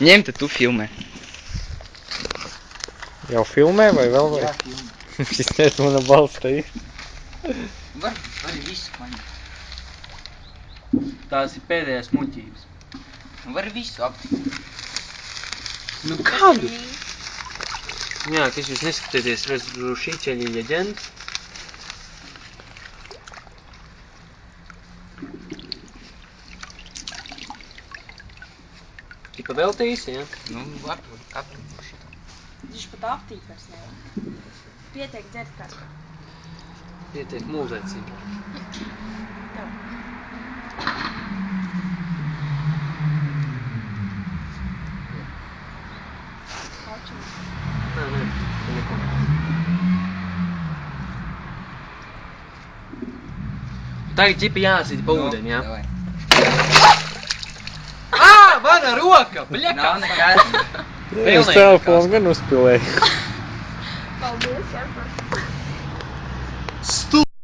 Ņem, tad tu filmē. Jau filmē vai vēl vai? Jā, filmē. Šis nes mana balss te ir. Var visu paņemt. Tās ir pēdējās muļķības. Var visu aptikt. Nu kādu? Jā, kas jūs neskatieties Razrušiķeļi leģendu? Tipa veltīsi, jā? Nu, varbūt aptikt šitā. Viņš pat aptīt vairs nevar. Pietiek dzert kādā. Pietiek mūzēcībā. Nē, neko. Tagad ģipi jāsīt pa ūdeni, jā? Davai. Mana roka! Bļekā! Nav nekāds. Es telefonu gan uzpilēju. Paldies, jā. Stu!